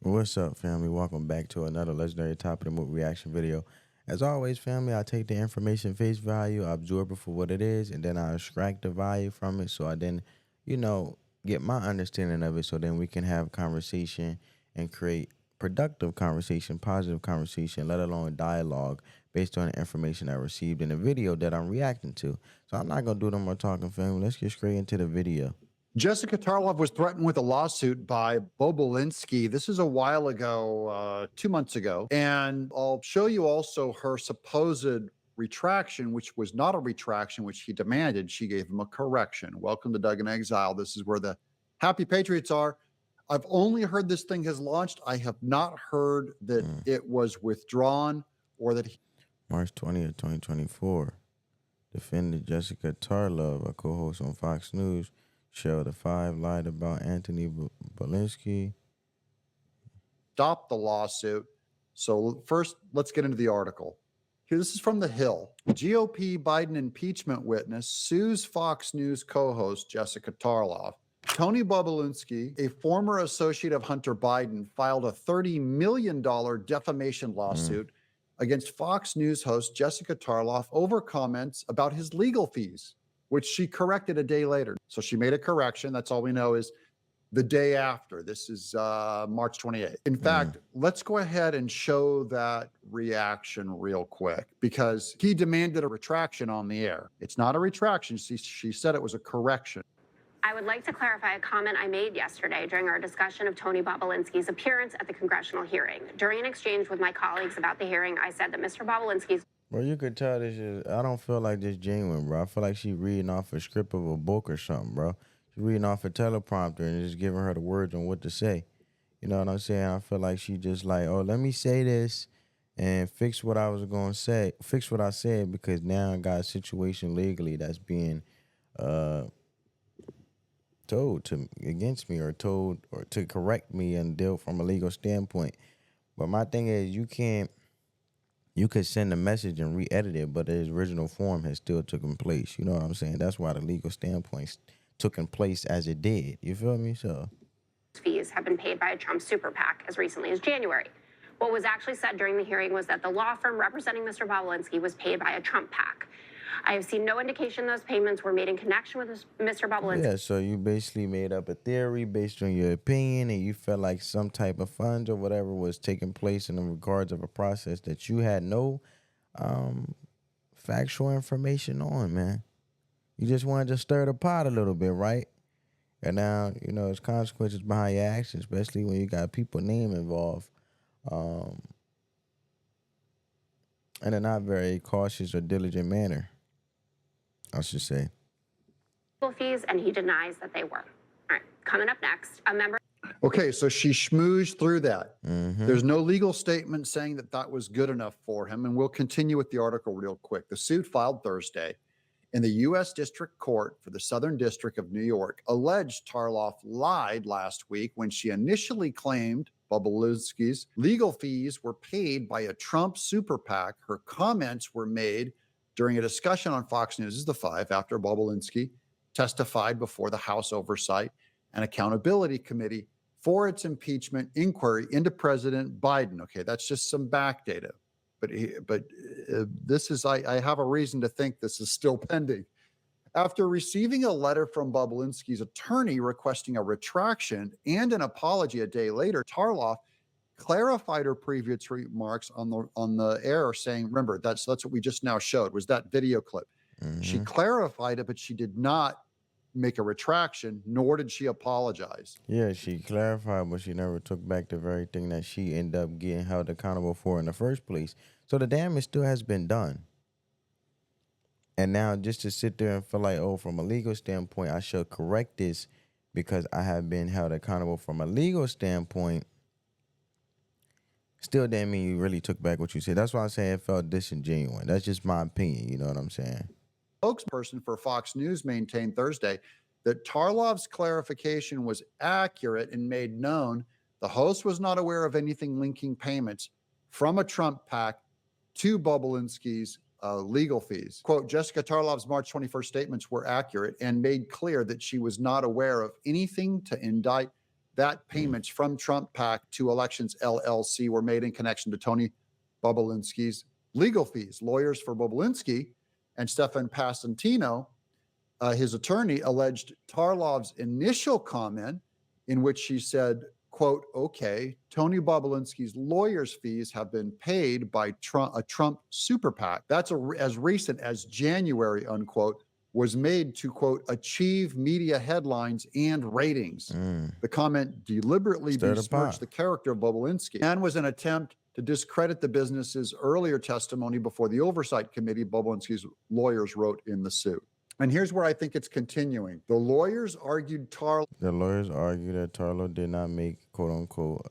What's up, family? Welcome back to another legendary top of the movie reaction video. As always, family, I take the information face value, I absorb it for what it is, and then I extract the value from it so I then, get my understanding of it so then we can have conversation and create productive conversation, positive conversation, let alone dialogue based on the information I received in the video that I'm reacting to. So I'm not going to do no more talking, family. Let's get straight into the video. Jessica Tarlov was threatened with a lawsuit by Bobulinski. This is a while ago, 2 months ago. And I'll show you also her supposed retraction, which was not a retraction, which he demanded. She gave him a correction. Welcome to Doug in Exile. This is where the happy patriots are. I've only heard this thing has launched. I have not heard that it was withdrawn or that March 20th, 2024. Defendant Jessica Tarlov, a co-host on Fox News, Show the 5 lied about Anthony Bobulinski. Stop the lawsuit. So first, let's get into the article. Here, this is from The Hill. GOP Biden impeachment witness sues Fox News co-host Jessica Tarlov. Tony Bobulinski, a former associate of Hunter Biden, filed a $30 million defamation lawsuit against Fox News host Jessica Tarlov over comments about his legal fees, which she corrected a day later. So she made a correction. That's all we know is the day after. This is March 28th. In fact, let's go ahead and show that reaction real quick because he demanded a retraction on the air. It's not a retraction. She said it was a correction. I would like to clarify a comment I made yesterday during our discussion of Tony Bobulinski's appearance at the congressional hearing. During an exchange with my colleagues about the hearing, I said that Mr. Bobulinski's Bro, you could tell this is, I don't feel like this genuine, bro. I feel like she reading off a script of a book or something, bro. She reading off a teleprompter and just giving her the words on what to say. You know what I'm saying? I feel like she just like, oh, let me say this and fix what I was going to say. Fix what I said because now I got a situation legally that's being told to against me or told or to correct me and deal from a legal standpoint. But my thing is you could send a message and re-edit it, but its original form has still taken place. You know what I'm saying? That's why the legal standpoint took in place as it did. You feel me? So fees have been paid by a Trump super PAC as recently as January. What was actually said during the hearing was that the law firm representing Mr. Bobulinski was paid by a Trump PAC. I have seen no indication those payments were made in connection with Mr. Bobulinski. Yeah, so you basically made up a theory based on your opinion and you felt like some type of funds or whatever was taking place in the regards of a process that you had no factual information on, man. You just wanted to stir the pot a little bit, right? And now, there's consequences behind your actions, especially when you got people's name involved. In a not very cautious or diligent manner, I should say. Fees, and he denies that they were. All right, coming up next, a member. Okay, so she schmoozed through that. There's no legal statement saying that that was good enough for him, and we'll continue with the article real quick. The suit filed Thursday in the U.S. District Court for the Southern District of New York alleged Tarlov lied last week when she initially claimed Bobulinski's legal fees were paid by a Trump super PAC. Her comments were made during a discussion on Fox News' The Five after Bobulinski testified before the House Oversight and Accountability Committee for its impeachment inquiry into President Biden. Okay, that's just some back data. But this is, I have a reason to think this is still pending. After receiving a letter from Bobulinski's attorney requesting a retraction and an apology a day later, Tarlov clarified her previous remarks on the air, saying, remember, that's what we just now showed, was that video clip. She clarified it, but she did not make a retraction, nor did she apologize. Yeah, she clarified, but she never took back the very thing that she ended up getting held accountable for in the first place. So the damage still has been done. And now just to sit there and feel like, oh, from a legal standpoint, I should correct this because I have been held accountable from a legal standpoint, still didn't mean you really took back what you said. That's why I'm saying it felt disingenuous. That's just my opinion. You know what I'm saying? Spokesperson for Fox News maintained Thursday that Tarlov's clarification was accurate and made known the host was not aware of anything linking payments from a Trump PAC to Bobulinski's legal fees. Quote, Jessica Tarlov's March 21st statements were accurate and made clear that she was not aware of anything to indict that payments from Trump PAC to Elections LLC were made in connection to Tony Bobulinski's legal fees. Lawyers for Bobulinski and Stefan Passantino, his attorney, alleged Tarlov's initial comment in which she said, quote, okay, Tony Bobulinski's lawyer's fees have been paid by a Trump super PAC. That's as recent as January, unquote, was made to, quote, achieve media headlines and ratings. The comment deliberately besmirched the character of Bobulinski and was an attempt to discredit the business's earlier testimony before the Oversight Committee, Bobulinski's lawyers wrote in the suit. And here's where I think it's continuing. The lawyers argued that Tarlov did not make, quote unquote,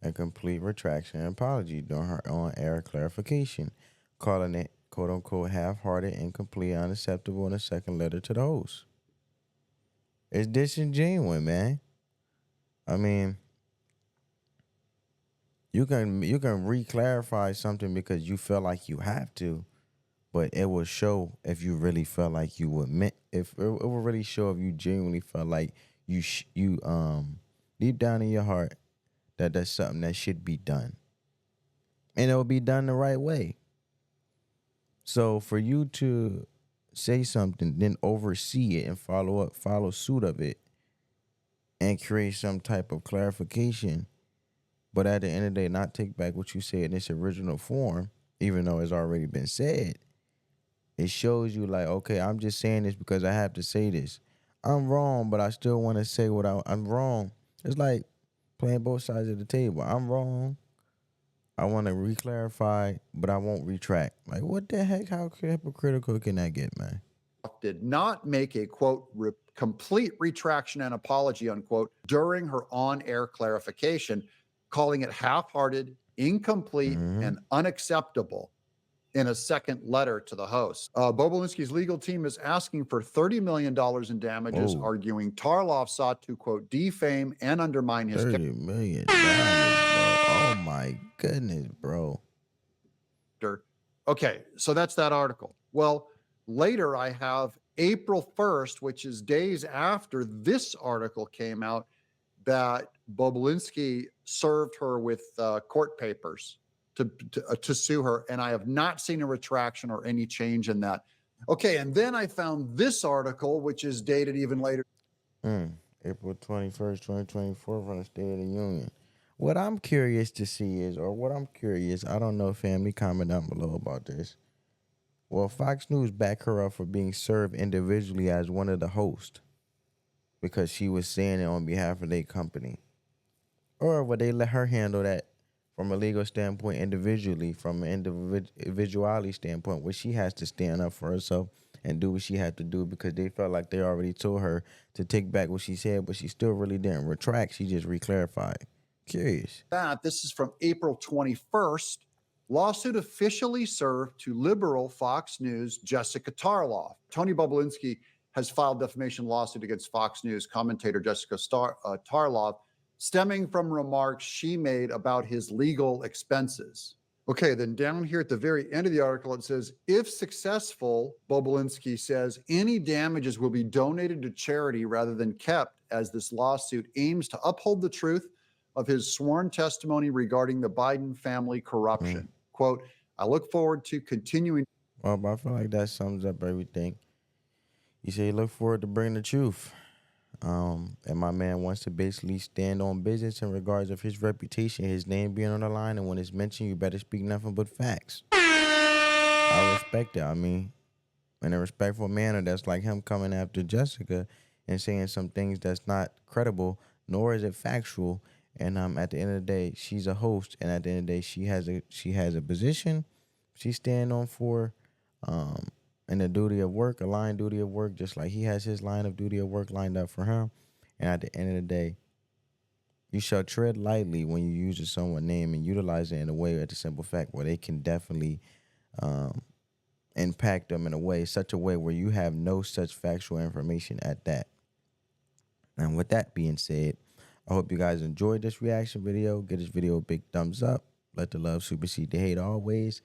a complete retraction and apology during her on-air clarification, calling it, quote unquote, half-hearted, incomplete, unacceptable in a second letter to the host. It's disingenuous, man. I mean, you can re-clarify something because you feel like you have to, but it will show if you really felt like you would if it will really show if you genuinely felt like you deep down in your heart that that's something that should be done, and it will be done the right way. So for you to say something, then oversee it and follow suit of it, and create some type of clarification, but at the end of the day, not take back what you said in its original form, even though it's already been said. It shows you like, okay, I'm just saying this because I have to say this. I'm wrong, but I still want to say what I'm wrong. It's like playing both sides of the table. I'm wrong. I want to re-clarify, but I won't retract. Like, what the heck? How hypocritical can that get, man? Did not make a, quote, complete retraction and apology, unquote, during her on-air clarification, calling it half-hearted, incomplete, and unacceptable in a second letter to the host. Bobulinski's legal team is asking for $30 million in damages, arguing Tarlov sought to, quote, defame and undermine his $30 million, bro. Oh my goodness, bro. Okay, so that's that article. Well, later I have April 1st, which is days after this article came out, that Bobulinski served her with court papers to sue her, and I have not seen a retraction or any change in that. Okay, and then I found this article, which is dated even later. April 21st, 2024 from the State of the Union. What I'm curious to see is, I don't know, family, comment down below about this. Well, Fox News backed her up for being served individually as one of the hosts because she was saying it on behalf of their company. Or would they let her handle that from a legal standpoint individually, from an individuality standpoint, where she has to stand up for herself and do what she had to do because they felt like they already told her to take back what she said, but she still really didn't retract. She just reclarified. Curious. This is from April 21st. Lawsuit officially served to liberal Fox News Jessica Tarlov. Tony Bobulinski has filed defamation lawsuit against Fox News commentator Jessica Tarlov, stemming from remarks she made about his legal expenses. Okay, then down here at the very end of the article, it says, if successful, Bobulinski says, any damages will be donated to charity rather than kept, as this lawsuit aims to uphold the truth of his sworn testimony regarding the Biden family corruption. Quote, I look forward to continuing. Well, I feel like that sums up everything. You say you look forward to bringing the truth. And my man wants to basically stand on business in regards of his reputation, his name being on the line, and when it's mentioned, you better speak nothing but facts. I respect it. I mean, in a respectful manner, that's like him coming after Jessica and saying some things that's not credible, nor is it factual. And at the end of the day, she's a host, and at the end of the day, she has a position she's standing on for, and a duty of work, a line duty of work, just like he has his line of duty of work lined up for him. And at the end of the day, you shall tread lightly when you use someone's name and utilize it in a way, at the simple fact where they can definitely impact them in a way, such a way where you have no such factual information at that. And with that being said, I hope you guys enjoyed this reaction video. Give this video a big thumbs up. Let the love supersede the hate always.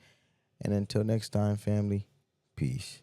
And until next time, family, peace.